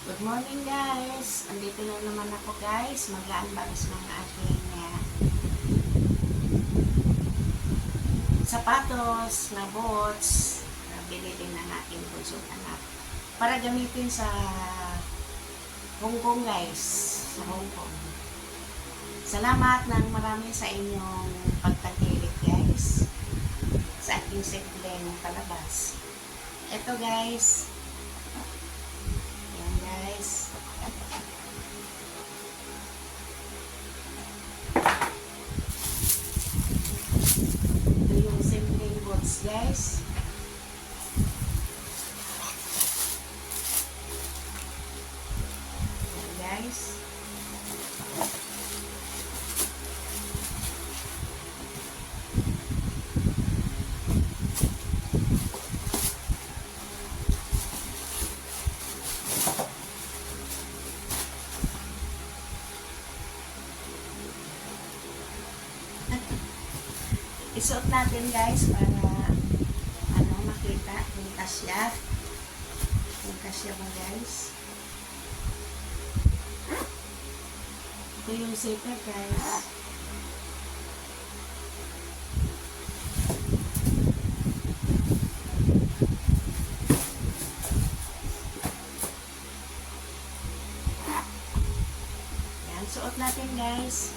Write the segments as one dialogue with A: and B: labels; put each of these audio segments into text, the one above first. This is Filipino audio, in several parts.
A: Good morning guys! Andito na naman ako guys. Mag-unbox ng aking sapatos na boots na binili ng aking bunsong anak para gamitin sa Hong Kong guys. Sa Hong Kong. Salamat ng marami sa inyong pagtangkilik guys sa aking simpleng palabas. Ito guys, guys. Ito yung simpleng boots, guys. Ayan, guys. Isuot natin guys para makita yung kasya. Yung kasya mo guys. Ito yung zipper guys. Yan, suot natin guys.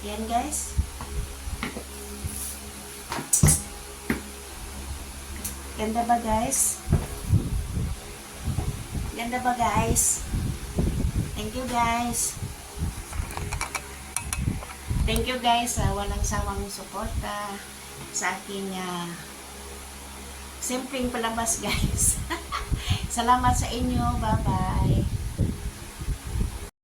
A: Yan guys. Ganda ba guys? Ganda ba guys? Thank you guys. Thank you guys sa walang sawang suporta sa aking simpleng palabas guys. Salamat sa inyo. Bye bye.